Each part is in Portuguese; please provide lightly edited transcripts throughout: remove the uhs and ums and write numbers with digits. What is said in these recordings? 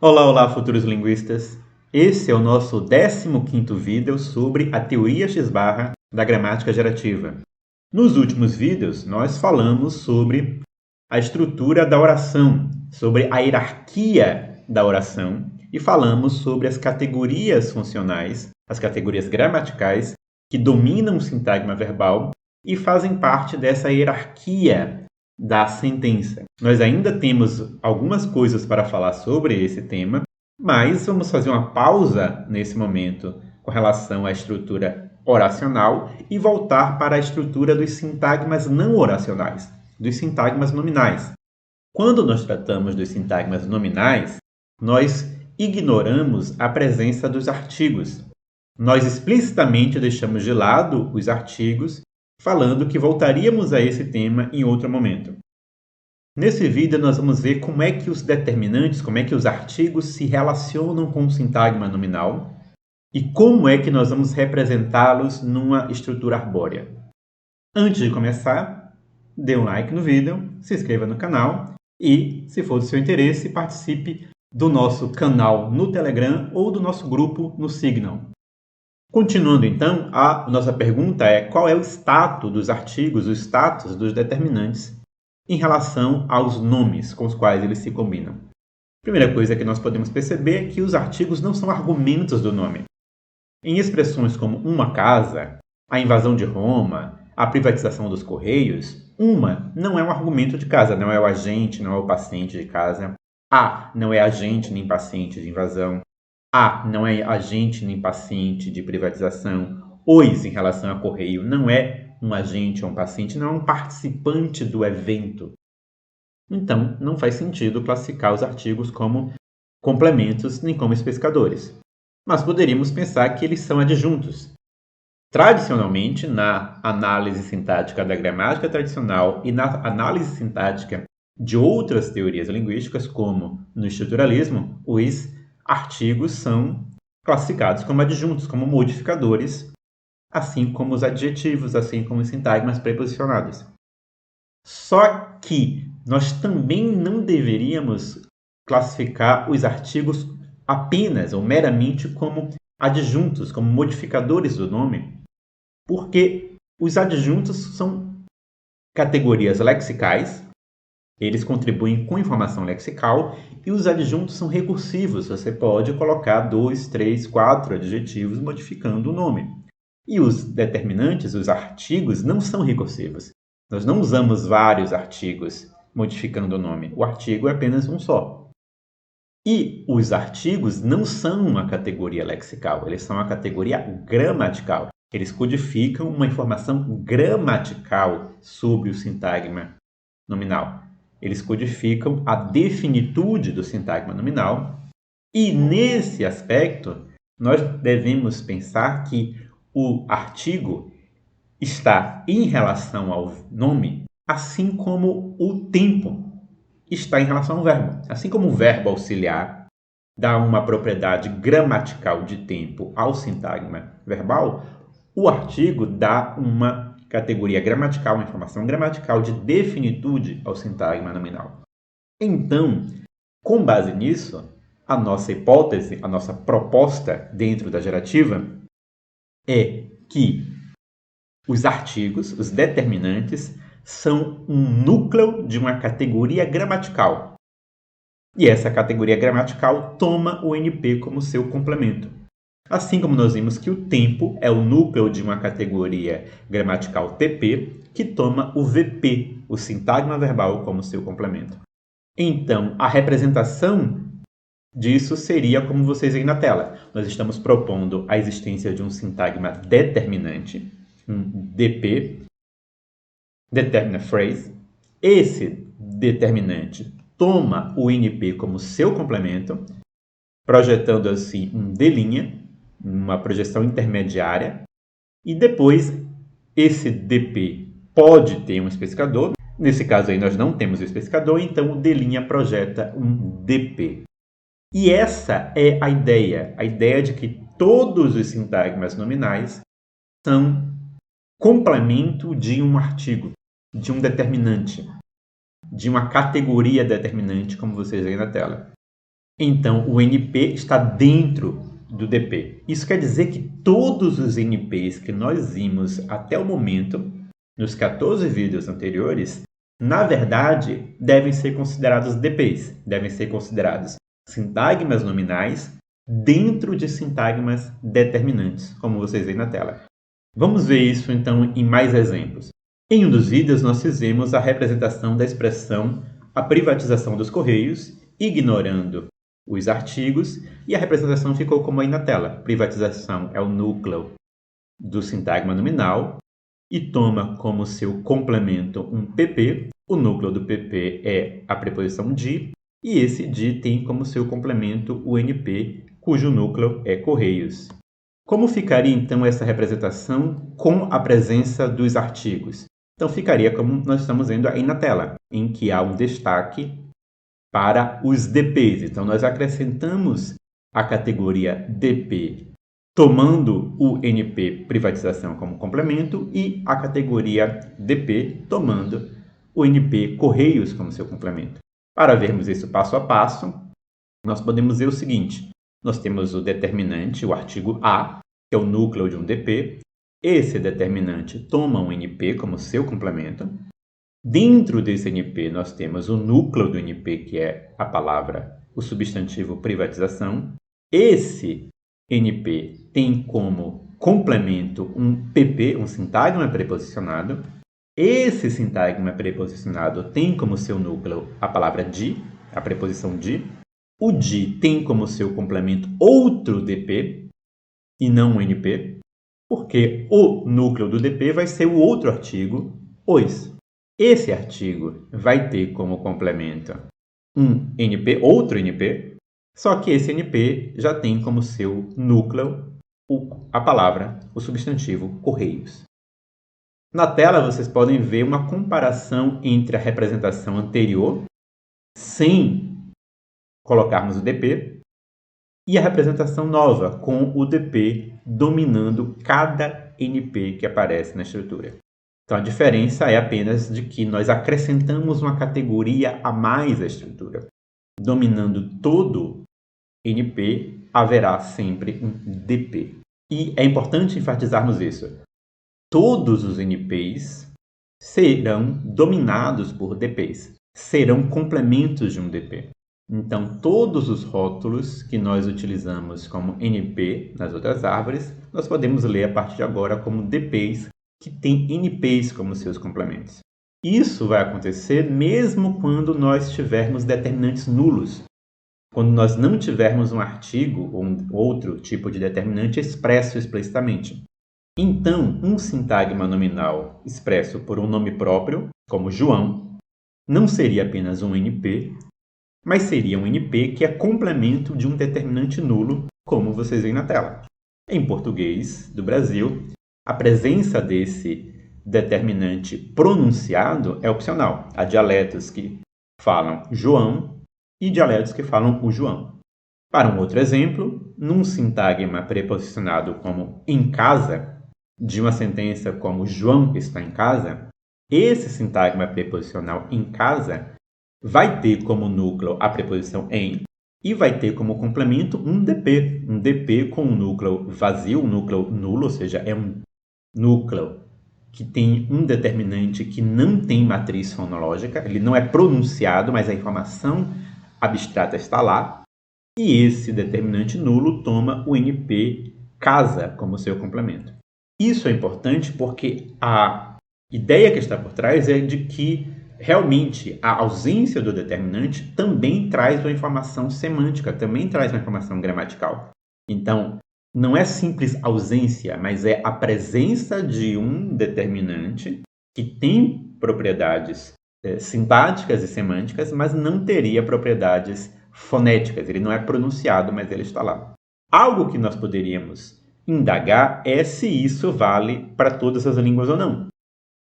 Olá, olá, futuros linguistas! Esse é o nosso 15º vídeo sobre a teoria X-barra da gramática gerativa. Nos últimos vídeos, nós falamos sobre a estrutura da oração, sobre a hierarquia da oração e falamos sobre as categorias funcionais, as categorias gramaticais que dominam o sintagma verbal e fazem parte dessa hierarquia da sentença. Nós ainda temos algumas coisas para falar sobre esse tema, mas vamos fazer uma pausa nesse momento com relação à estrutura oracional e voltar para a estrutura dos sintagmas não oracionais, dos sintagmas nominais. Quando nós tratamos dos sintagmas nominais, nós ignoramos a presença dos artigos. Nós explicitamente deixamos de lado os artigos, falando que voltaríamos a esse tema em outro momento. Nesse vídeo nós vamos ver como é que os determinantes, como é que os artigos se relacionam com o sintagma nominal e como é que nós vamos representá-los numa estrutura arbórea. Antes de começar, dê um like no vídeo, se inscreva no canal e, se for do seu interesse, participe do nosso canal no Telegram ou do nosso grupo no Signal. Continuando então, a nossa pergunta é: qual é o status dos artigos, o status dos determinantes em relação aos nomes com os quais eles se combinam? Primeira coisa que nós podemos perceber é que os artigos não são argumentos do nome. Em expressões como uma casa, a invasão de Roma, a privatização dos Correios, uma não é um argumento de casa, não é o agente, não é o paciente de casa. A não é agente nem paciente de invasão. A não é agente nem paciente de privatização. Os, em relação a Correio, não é um agente ou um paciente, não é um participante do evento. Então, não faz sentido classificar os artigos como complementos nem como especificadores. Mas poderíamos pensar que eles são adjuntos. Tradicionalmente, na análise sintática da gramática tradicional e na análise sintática de outras teorias linguísticas, como no estruturalismo, os artigos são classificados como adjuntos, como modificadores, assim como os adjetivos, assim como os sintagmas preposicionados. Só que nós também não deveríamos classificar os artigos apenas ou meramente como adjuntos, como modificadores do nome, porque os adjuntos são categorias lexicais. Eles contribuem com informação lexical e os adjuntos são recursivos. Você pode colocar 2, 3, 4 adjetivos modificando o nome. E os determinantes, os artigos, não são recursivos. Nós não usamos vários artigos modificando o nome. O artigo é apenas um só. E os artigos não são uma categoria lexical, eles são uma categoria gramatical. Eles codificam uma informação gramatical sobre o sintagma nominal. Eles codificam a definitude do sintagma nominal e, nesse aspecto, nós devemos pensar que o artigo está em relação ao nome, assim como o tempo está em relação ao verbo. Assim como o verbo auxiliar dá uma propriedade gramatical de tempo ao sintagma verbal, o artigo dá uma categoria gramatical, uma informação gramatical de definitude ao sintagma nominal. Então, com base nisso, a nossa hipótese, a nossa proposta dentro da gerativa é que os artigos, os determinantes, são um núcleo de uma categoria gramatical. E essa categoria gramatical toma o NP como seu complemento. Assim como nós vimos que o tempo é o núcleo de uma categoria gramatical TP, que toma o VP, o sintagma verbal, como seu complemento. Então, a representação disso seria como vocês veem na tela. Nós estamos propondo a existência de um sintagma determinante, um DP, Determinate Phrase. Esse determinante toma o NP como seu complemento, projetando assim um D', uma projeção intermediária, e depois esse DP pode ter um especificador. Nesse caso aí nós não temos o especificador, então o D' projeta um DP. E essa é a ideia de que todos os sintagmas nominais são complemento de um artigo, de um determinante, de uma categoria determinante, como vocês veem na tela. Então, o NP está dentro do DP. Isso quer dizer que todos os NPs que nós vimos até o momento, nos 14 vídeos anteriores, na verdade, devem ser considerados DPs, devem ser considerados sintagmas nominais dentro de sintagmas determinantes, como vocês veem na tela. Vamos ver isso, então, em mais exemplos. Em um dos vídeos, nós fizemos a representação da expressão a privatização dos Correios, ignorando os artigos, e a representação ficou como aí na tela. Privatização é o núcleo do sintagma nominal e toma como seu complemento um PP. O núcleo do PP é a preposição de, e esse de tem como seu complemento o NP, cujo núcleo é Correios. Como ficaria então essa representação com a presença dos artigos? Então ficaria como nós estamos vendo aí na tela, em que há um destaque para os DPs. Então nós acrescentamos a categoria DP tomando o NP privatização como complemento e a categoria DP tomando o NP Correios como seu complemento. Para vermos isso passo a passo, nós podemos ver o seguinte: nós temos o determinante, o artigo A, que é o núcleo de um DP. Esse determinante toma um NP como seu complemento. Dentro desse NP, nós temos o núcleo do NP, que é a palavra, o substantivo privatização. Esse NP tem como complemento um PP, um sintagma preposicionado. Esse sintagma preposicionado tem como seu núcleo a palavra de, a preposição de. O de tem como seu complemento outro DP e não um NP, porque o núcleo do DP vai ser o outro artigo, os. Esse artigo vai ter como complemento um NP, outro NP, só que esse NP já tem como seu núcleo a palavra, o substantivo Correios. Na tela vocês podem ver uma comparação entre a representação anterior, sem colocarmos o DP, e a representação nova, com o DP dominando cada NP que aparece na estrutura. Então a diferença é apenas de que nós acrescentamos uma categoria a mais à estrutura. Dominando todo NP, haverá sempre um DP. E é importante enfatizarmos isso. Todos os NPs serão dominados por DPs, serão complementos de um DP. Então, todos os rótulos que nós utilizamos como NP nas outras árvores, nós podemos ler a partir de agora como DPs que têm NPs como seus complementos. Isso vai acontecer mesmo quando nós tivermos determinantes nulos. Quando nós não tivermos um artigo ou um outro tipo de determinante expresso explicitamente. Então, um sintagma nominal expresso por um nome próprio, como João, não seria apenas um NP, mas seria um NP que é complemento de um determinante nulo, como vocês veem na tela. Em português do Brasil, a presença desse determinante pronunciado é opcional. Há dialetos que falam João e dialetos que falam o João. Para um outro exemplo, num sintagma preposicionado como em casa, de uma sentença como João está em casa, esse sintagma preposicional em casa vai ter como núcleo a preposição em e vai ter como complemento um DP com um núcleo vazio, um núcleo nulo, ou seja, é um núcleo que tem um determinante que não tem matriz fonológica, ele não é pronunciado, mas a informação abstrata está lá, e esse determinante nulo toma o NP casa como seu complemento. Isso é importante porque a ideia que está por trás é de que realmente a ausência do determinante também traz uma informação semântica, também traz uma informação gramatical. Então, não é simples ausência, mas é a presença de um determinante que tem propriedades sintáticas e semânticas, mas não teria propriedades fonéticas. Ele não é pronunciado, mas ele está lá. Algo que nós poderíamos indagar é se isso vale para todas as línguas ou não.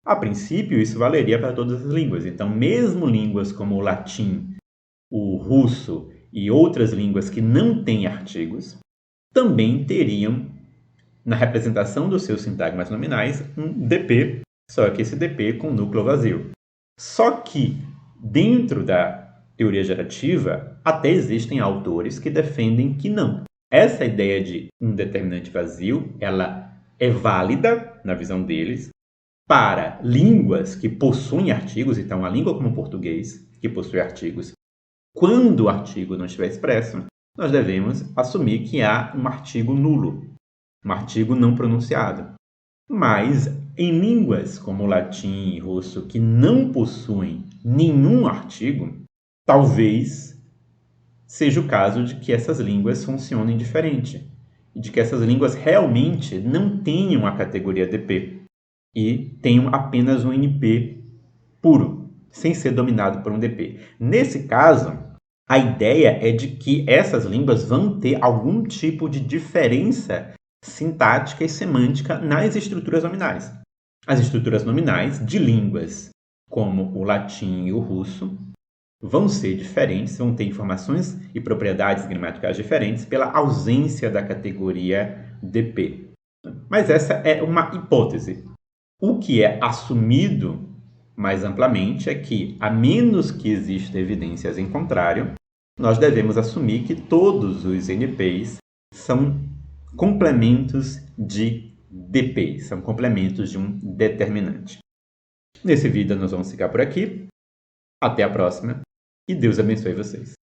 A princípio, isso valeria para todas as línguas. Então, mesmo línguas como o latim, o russo e outras línguas que não têm artigos, também teriam, na representação dos seus sintagmas nominais, um DP, só que esse DP com núcleo vazio. Só que, dentro da teoria gerativa, até existem autores que defendem que não. Essa ideia de um determinante vazio, ela é válida, na visão deles, para línguas que possuem artigos, então a língua como o português, que possui artigos, quando o artigo não estiver expresso, nós devemos assumir que há um artigo nulo, um artigo não pronunciado. Mas em línguas como o latim e russo que não possuem nenhum artigo, talvez seja o caso de que essas línguas funcionem diferente, e de que essas línguas realmente não tenham a categoria DP e tenham apenas um NP puro, sem ser dominado por um DP. Nesse caso, a ideia é de que essas línguas vão ter algum tipo de diferença sintática e semântica nas estruturas nominais. As estruturas nominais de línguas como o latim e o russo vão ser diferentes, vão ter informações e propriedades gramaticais diferentes pela ausência da categoria DP. Mas essa é uma hipótese. O que é assumido mais amplamente é que, a menos que existam evidências em contrário, nós devemos assumir que todos os NPs são complementos de DPs, são complementos de um determinante. Nesse vídeo nós vamos ficar por aqui. Até a próxima e Deus abençoe vocês.